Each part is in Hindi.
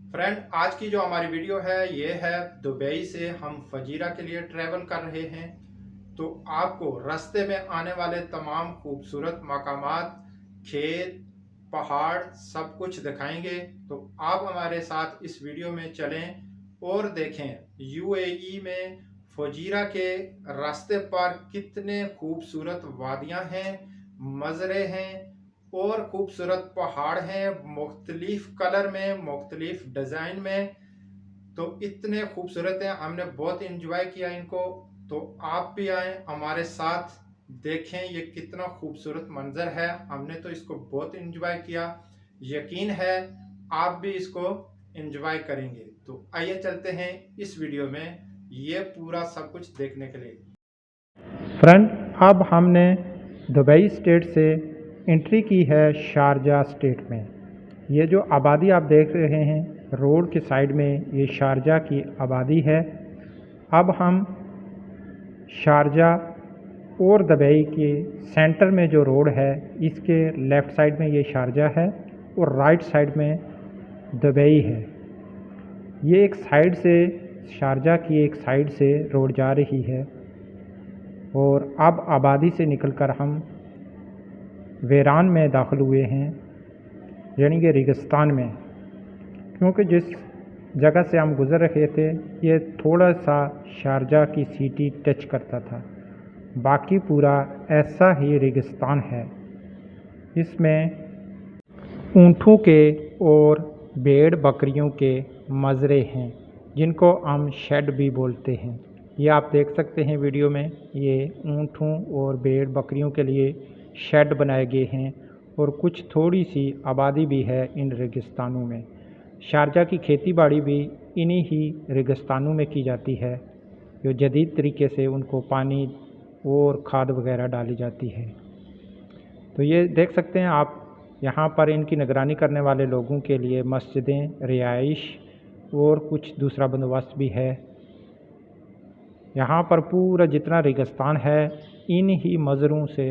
फ्रेंड, आज की जो हमारी वीडियो है ये है दुबई से हम फजीरा के लिए ट्रैवल कर रहे हैं। तो आपको रास्ते में आने वाले तमाम खूबसूरत मकामात, खेत, पहाड़ सब कुछ दिखाएंगे। तो आप हमारे साथ इस वीडियो में चलें और देखें यूएई में फजीरा के रास्ते पर कितने खूबसूरत वादियां हैं, मज़रे हैं और खूबसूरत पहाड़ हैं, मुख्तलिफ कलर में, मुख्तलिफ डिज़ाइन में। तो इतने खूबसूरत हैं, हमने बहुत इंजॉय किया इनको। तो आप भी आए हमारे साथ, देखें ये कितना खूबसूरत मंजर है। हमने तो इसको बहुत इंजॉय किया, यकीन है आप भी इसको इंजॉय करेंगे। तो आइए चलते हैं इस वीडियो में ये पूरा सब कुछ देखने के लिए। फ्रेंड, अब हमने दुबई स्टेट से एंट्री की है शारजा स्टेट में। ये जो आबादी आप देख रहे हैं रोड के साइड में, ये शारजा की आबादी है। अब हम शारजा और दुबई के सेंटर में जो रोड है, इसके लेफ़्ट साइड में ये शारजा है और राइट साइड में दुबई है। ये एक साइड से, शारजा की एक साइड से रोड जा रही है और अब आबादी से निकलकर हम वेरान में दाखिल हुए हैं, यानी कि रेगिस्तान में। क्योंकि जिस जगह से हम गुज़र रहे थे ये थोड़ा सा शारजा की सिटी टच करता था, बाकी पूरा ऐसा ही रेगिस्तान है। इसमें ऊँटों के और भेड़ बकरियों के मज़रे हैं, जिनको हम शेड भी बोलते हैं। ये आप देख सकते हैं वीडियो में, ये ऊँटों और भेड़ बकरियों के लिए शेड बनाए गए हैं और कुछ थोड़ी सी आबादी भी है इन रेगिस्तानों में। शारजा की खेती बाड़ी भी इन्हीं ही रेगिस्तानों में की जाती है, जो जदीद तरीके से उनको पानी और खाद वगैरह डाली जाती है। तो ये देख सकते हैं आप, यहाँ पर इनकी निगरानी करने वाले लोगों के लिए मस्जिदें, रिहाइश और कुछ दूसरा बंदोबस्त भी है। यहाँ पर पूरा जितना रेगिस्तान है इन ही मज़रों से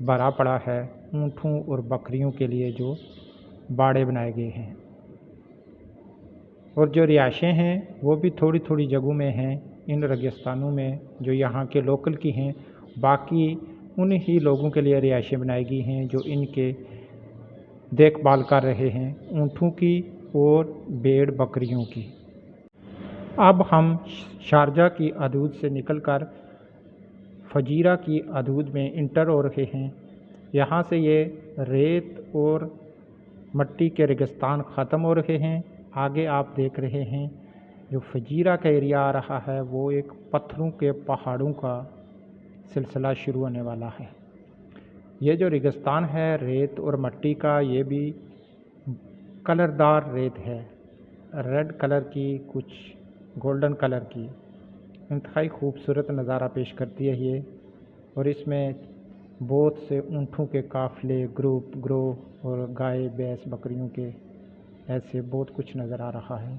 भरा पड़ा है, ऊँटों और बकरियों के लिए जो बाड़े बनाए गए हैं। और जो रिहाइशें हैं वो भी थोड़ी थोड़ी जगहों में हैं इन रेगिस्तानों में, जो यहाँ के लोकल की हैं। बाकी उन ही लोगों के लिए रिहाइशें बनाई गई हैं जो इनके देखभाल कर रहे हैं, ऊँटों की और भेड़ बकरियों की। अब हम शारजा की हदूद से निकलकर फजीरा की हदूद में इंटर हो रहे हैं। यहाँ से ये रेत और मट्टी के रेगिस्तान ख़त्म हो रहे हैं। आगे आप देख रहे हैं जो फजीरा का एरिया आ रहा है वो एक पत्थरों के पहाड़ों का सिलसिला शुरू होने वाला है। ये जो रेगिस्तान है रेत और मट्टी का, ये भी कलरदार रेत है, रेड कलर की, कुछ गोल्डन कलर की। इंतहाई खूबसूरत नज़ारा पेश करती है ये। और इसमें बहुत से ऊँटों के काफ़िले, ग्रोह और गाय, भैंस, बकरियों के ऐसे बहुत कुछ नज़र आ रहा है।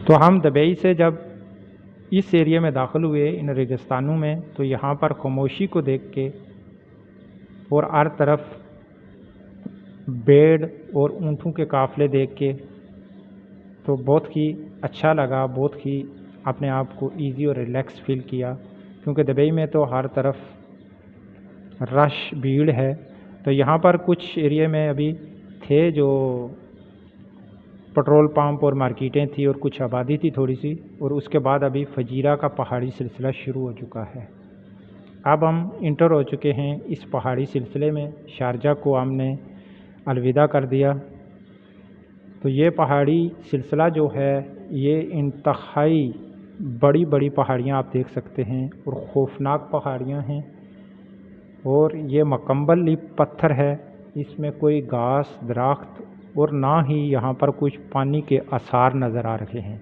तो हम दुबई से जब इस एरिया में दाखिल हुए इन रेगिस्तानों में, तो यहाँ पर खामोशी को देख के और हर तरफ भेड़ और ऊँटों के काफ़िले देख के तो बहुत ही अच्छा लगा, बहुत ही अपने आप को ईज़ी और रिलैक्स फील किया। क्योंकि दुबई में तो हर तरफ रश, भीड़ है। तो यहाँ पर कुछ एरिया में अभी थे जो पेट्रोल पंप और मार्केटें थी और कुछ आबादी थी थोड़ी सी, और उसके बाद अभी फजीरा का पहाड़ी सिलसिला शुरू हो चुका है। अब हम इंटर हो चुके हैं इस पहाड़ी सिलसिले में। शारजा को हमने अलविदा कर दिया। तो ये पहाड़ी सिलसिला जो है ये इंतहाई बड़ी बड़ी पहाड़ियाँ आप देख सकते हैं और खौफनाक पहाड़ियाँ हैं। और ये मुकम्मल लिप पत्थर है, इसमें कोई घास, दरख्त और ना ही यहाँ पर कुछ पानी के आसार नज़र आ रहे हैं।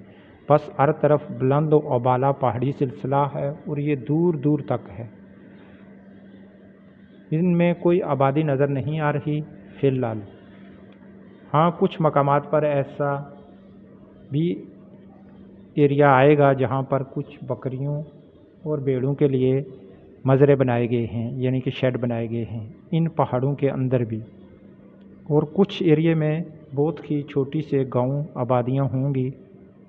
बस हर तरफ बुलंद व आबाला पहाड़ी सिलसिला है और ये दूर दूर तक है। इनमें कोई आबादी नज़र नहीं आ रही फ़िलहाल। हाँ, कुछ मकामात पर ऐसा भी एरिया आएगा जहाँ पर कुछ बकरियों और भेड़ों के लिए मज़रे बनाए गए हैं, यानी कि शेड बनाए गए हैं इन पहाड़ों के अंदर भी। और कुछ एरिया में बहुत ही छोटी से गांव आबादियां होंगी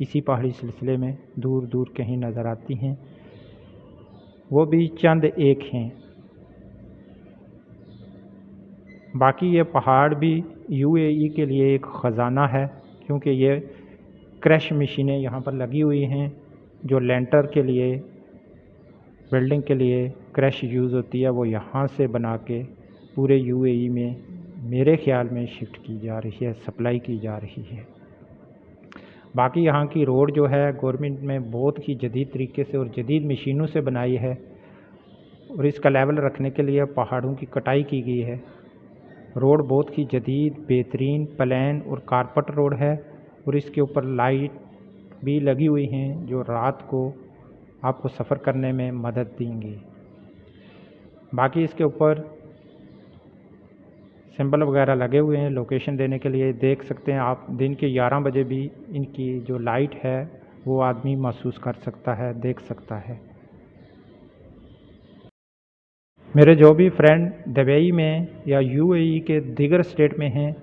इसी पहाड़ी सिलसिले में, दूर दूर कहीं नज़र आती हैं, वो भी चंद एक हैं। बाकी ये पहाड़ भी यूएई के लिए एक ख़जाना है, क्योंकि ये क्रश मशीनें यहाँ पर लगी हुई हैं जो लेंटर के लिए, बिल्डिंग के लिए क्रश यूज़ होती है, वो यहाँ से बना के पूरे यूएई में मेरे ख़्याल में शिफ्ट की जा रही है, सप्लाई की जा रही है। बाकी यहाँ की रोड जो है गवर्नमेंट ने बहुत ही जदीद तरीके से और जदीद मशीनों से बनाई है, और इसका लेवल रखने के लिए पहाड़ों की कटाई की गई है। रोड बहुत ही जदीद, बेहतरीन, प्लेन और कारपेट रोड है, और इसके ऊपर लाइट भी लगी हुई हैं जो रात को आपको सफ़र करने में मदद देंगी। बाकी इसके ऊपर सिंबल वगैरह लगे हुए हैं लोकेशन देने के लिए, देख सकते हैं आप। दिन के 11 बजे भी इनकी जो लाइट है वो आदमी महसूस कर सकता है, देख सकता है। मेरे जो भी फ्रेंड दुबई में या यूएई के दीगर स्टेट में हैं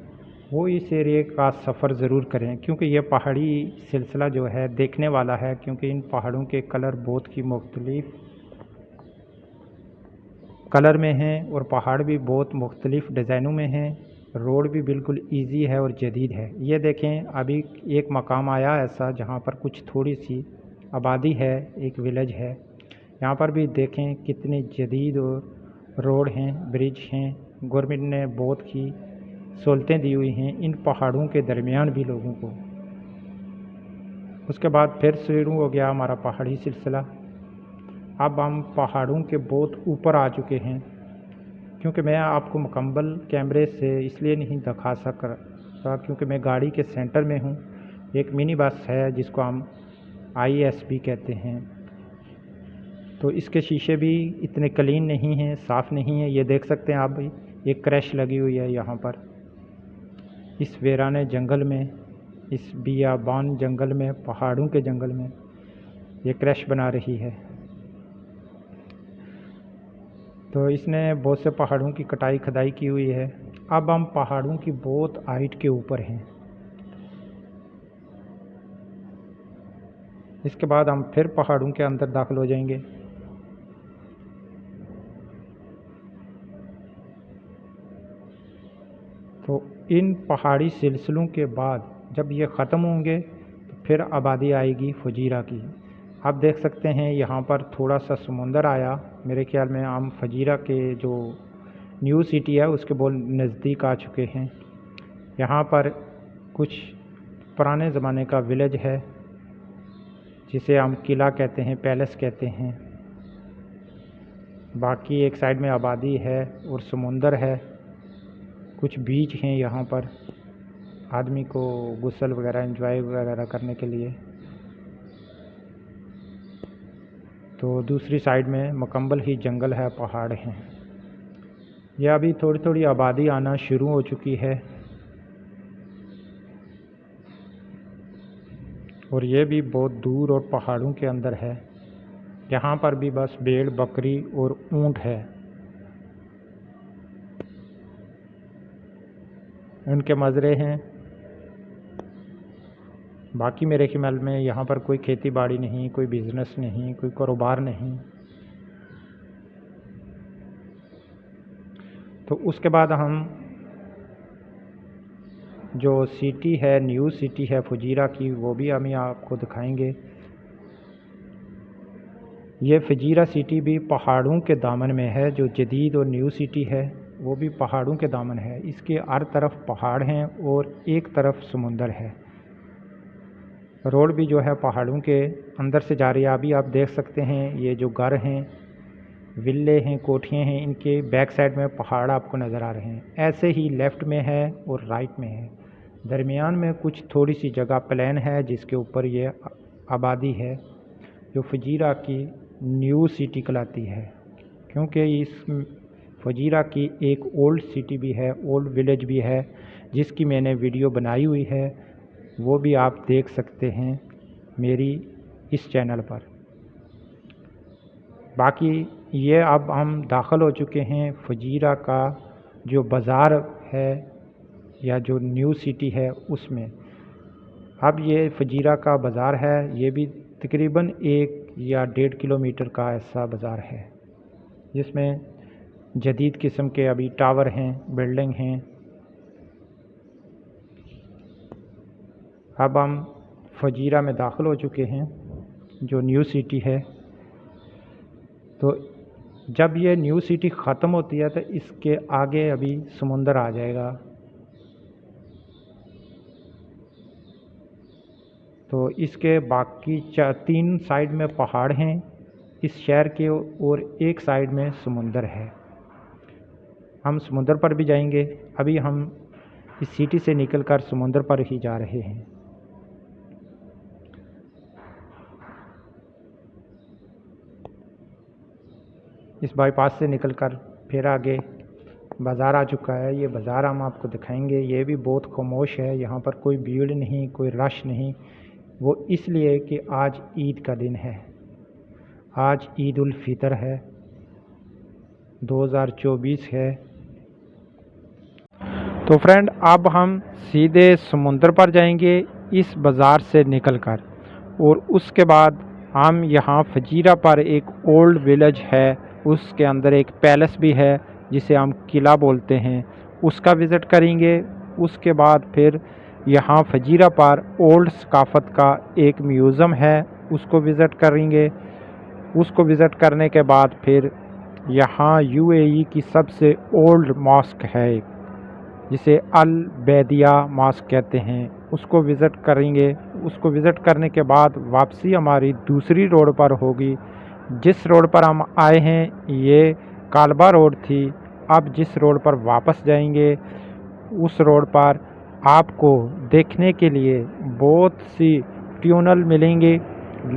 वो इस एरिए का सफ़र ज़रूर करें, क्योंकि ये पहाड़ी सिलसिला जो है देखने वाला है, क्योंकि इन पहाड़ों के कलर बहुत ही मुख्तलिफ कलर में हैं और पहाड़ भी बहुत मुख्तलिफ डिज़ाइनों में हैं। रोड भी बिल्कुल इजी है और जदीद है। ये देखें, अभी एक मकाम आया ऐसा जहाँ पर कुछ थोड़ी सी आबादी है, एक विलेज है। यहाँ पर भी देखें कितने जदीद रोड हैं, ब्रिज हैं। गवर्नमेंट ने बहुत ही सहूलतें दी हुई हैं इन पहाड़ों के दरमियान भी लोगों को। उसके बाद फिर शुरू हो गया हमारा पहाड़ी सिलसिला। अब हम पहाड़ों के बहुत ऊपर आ चुके हैं, क्योंकि मैं आपको मुकम्मल कैमरे से इसलिए नहीं दिखा सकता क्योंकि मैं गाड़ी के सेंटर में हूँ। एक मिनी बस है जिसको हम ISB कहते हैं, तो इसके शीशे भी इतने क्लीन नहीं हैं, साफ़ नहीं है। ये देख सकते हैं आप भी, एक क्रैश लगी हुई है यहाँ पर इस वीराने जंगल में, इस बियाबान जंगल में, पहाड़ों के जंगल में ये क्रैश बना रही है। तो इसने बहुत से पहाड़ों की कटाई खदाई की हुई है। अब हम पहाड़ों की बहुत हाइट के ऊपर हैं। इसके बाद हम फिर पहाड़ों के अंदर दाखिल हो जाएंगे। तो इन पहाड़ी सिलसिलों के बाद जब ये ख़त्म होंगे तो फिर आबादी आएगी फजीरा की। आप देख सकते हैं यहाँ पर थोड़ा सा समुंदर आया। मेरे ख्याल में हम फजीरा के जो न्यू सिटी है उसके बहुत नज़दीक आ चुके हैं। यहाँ पर कुछ पुराने ज़माने का विलेज है जिसे हम किला कहते हैं, पैलेस कहते हैं। बाकी एक साइड में आबादी है और समुंदर है, कुछ बीच हैं यहाँ पर आदमी को गुस्ल वगैरह एंजॉय वगैरह करने के लिए। तो दूसरी साइड में मुकम्मल ही जंगल है, पहाड़ हैं। यह अभी थोड़ी थोड़ी आबादी आना शुरू हो चुकी है, और ये भी बहुत दूर और पहाड़ों के अंदर है। यहाँ पर भी बस भेड़, बकरी और ऊँट है। उनके मज़रे हैं। बाकी मेरे ख्याल में यहाँ पर कोई खेती बाड़ी नहीं, कोई बिज़नेस नहीं, कोई कारोबार नहीं। तो उसके बाद हम जो सिटी है, न्यू सिटी है फजीरा की, वो भी हम आपको दिखाएंगे। ये फजीरा सिटी भी पहाड़ों के दामन में है। जो जदीद और न्यू सिटी है वो भी पहाड़ों के दामन है। इसके हर तरफ पहाड़ हैं और एक तरफ समुंदर है। रोड भी जो है पहाड़ों के अंदर से जा रही है। अभी आप देख सकते हैं ये जो घर हैं, विल्ले हैं, कोठियाँ हैं, इनके बैक साइड में पहाड़ आपको नज़र आ रहे हैं। ऐसे ही लेफ़्ट में है और राइट में है। दरमियान में कुछ थोड़ी सी जगह प्लेन है जिसके ऊपर ये आबादी है, जो फजीरा की न्यू सिटी कहलाती है। क्योंकि इस फजीरा की एक ओल्ड सिटी भी है, ओल्ड विलेज भी है, जिसकी मैंने वीडियो बनाई हुई है, वो भी आप देख सकते हैं मेरी इस चैनल पर। बाकी ये अब हम दाखिल हो चुके हैं फजीरा का जो बाज़ार है, या जो न्यू सिटी है उसमें। अब ये फजीरा का बाज़ार है, ये भी तकरीबन 1 या 1.5 किलोमीटर का ऐसा बाज़ार है, जिसमें जदीद किस्म के अभी टावर हैं, बिल्डिंग हैं। अब हम फजीरा में दाखिल हो चुके हैं, जो न्यू सिटी है। तो जब ये न्यू सिटी ख़त्म होती है तो इसके आगे अभी समुंदर आ जाएगा। तो इसके बाकी 3 साइड में पहाड़ हैं इस शहर के, और एक साइड में समुंदर है। हम समुंदर पर भी जाएंगे। अभी हम इस सिटी से निकलकर समुंदर पर ही जा रहे हैं। इस बाईपास से निकलकर फिर आगे बाज़ार आ चुका है। ये बाज़ार हम आपको दिखाएंगे। ये भी बहुत खामोश है, यहाँ पर कोई भीड़ नहीं, कोई रश नहीं। वो इसलिए कि आज ईद का दिन है, आज ईद उल फितर है, 2024 है। तो फ्रेंड, अब हम सीधे समुंदर पर जाएंगे इस बाज़ार से निकलकर, और उसके बाद हम यहाँ फजीरा पर एक ओल्ड विलेज है, उसके अंदर एक पैलेस भी है जिसे हम किला बोलते हैं, उसका विज़िट करेंगे। उसके बाद फिर यहाँ फजीरा पर ओल्ड सकाफ़त का एक म्यूज़ियम है, उसको विज़िट करेंगे। उसको विज़िट करने के बाद फिर यहाँ यूएई की सबसे ओल्ड मॉस्क है एक, जिसे अल बैदिया मॉस्क कहते हैं, उसको विज़िट करेंगे। उसको विज़िट करने के बाद वापसी हमारी दूसरी रोड पर होगी। जिस रोड पर हम आए हैं ये कालबा रोड थी। अब जिस रोड पर वापस जाएंगे उस रोड पर आपको देखने के लिए बहुत सी ट्यूनल मिलेंगी,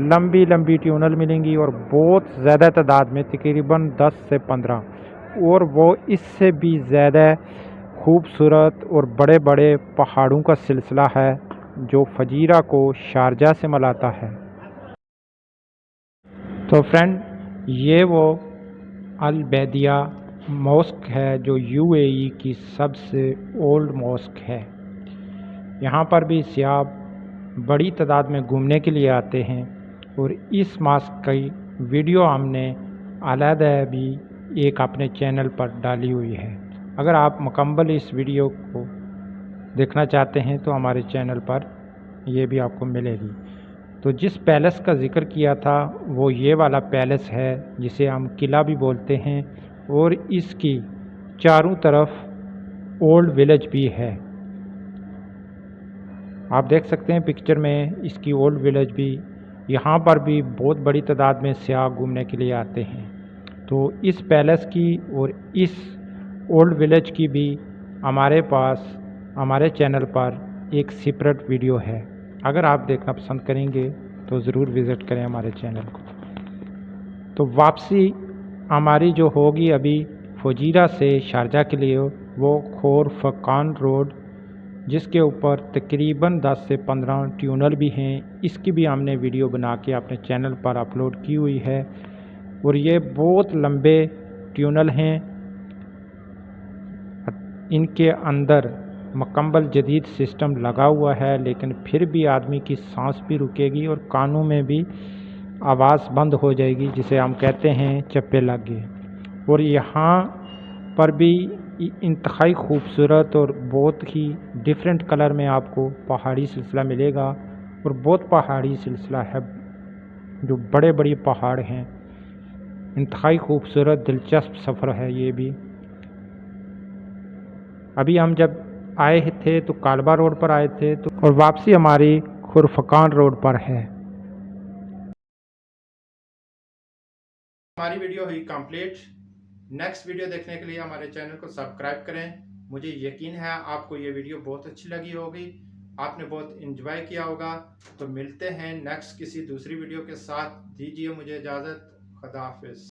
लंबी लंबी ट्यूनल मिलेंगी, और बहुत ज़्यादा तादाद में, तकरीबन 10 से 15, और वो इससे भी ज़्यादा खूबसूरत और बड़े बड़े पहाड़ों का सिलसिला है जो फजीरा को शारजा से मिलाता है। तो फ्रेंड, ये वो अल बैदिया मॉस्क है जो यूएई की सबसे ओल्ड मॉस्क है। यहाँ पर भी सियाह बड़ी तादाद में घूमने के लिए आते हैं, और इस मॉस्क की वीडियो हमने अलहदा भी एक अपने चैनल पर डाली हुई है। अगर आप मुकम्मल इस वीडियो को देखना चाहते हैं तो हमारे चैनल पर ये भी आपको मिलेगी। तो जिस पैलेस का ज़िक्र किया था वो ये वाला पैलेस है जिसे हम किला भी बोलते हैं, और इसकी चारों तरफ ओल्ड विलेज भी है। आप देख सकते हैं पिक्चर में इसकी ओल्ड विलेज भी। यहाँ पर भी बहुत बड़ी तादाद में सयाह घूमने के लिए आते हैं। तो इस पैलेस की और इस ओल्ड विलेज की भी हमारे पास हमारे चैनल पर एक सेपरेट वीडियो है। अगर आप देखना पसंद करेंगे तो ज़रूर विज़िट करें हमारे चैनल को। तो वापसी हमारी जो होगी अभी फजीरा से शारजा के लिए, वो खोरफकान रोड, जिसके ऊपर तकरीबन 10 से 15 ट्यूनल भी हैं, इसकी भी हमने वीडियो बना के अपने चैनल पर अपलोड की हुई है। और ये बहुत लंबे ट्यूनल हैं, इनके अंदर मुकम्मल जदीद सिस्टम लगा हुआ है, लेकिन फिर भी आदमी की सांस भी रुकेगी और कानों में भी आवाज़ बंद हो जाएगी, जिसे हम कहते हैं चप्पे लग गए। और यहाँ पर भी इंतहाई खूबसूरत और बहुत ही डिफरेंट कलर में आपको पहाड़ी सिलसिला मिलेगा, और बहुत पहाड़ी सिलसिला है, जो बड़े बड़े पहाड़ हैं। इंतहाई खूबसूरत दिलचस्प सफ़र है ये भी। अभी हम जब आए थे तो कालबा रोड पर आए थे, तो और वापसी हमारी खुरफकान रोड पर है। हमारी वीडियो हुई कंप्लीट। नेक्स्ट वीडियो देखने के लिए हमारे चैनल को सब्सक्राइब करें। मुझे यकीन है आपको ये वीडियो बहुत अच्छी लगी होगी, आपने बहुत एंजॉय किया होगा। तो मिलते हैं नेक्स्ट किसी दूसरी वीडियो के साथ। दीजिए मुझे इजाज़त। खुदा हाफिज़।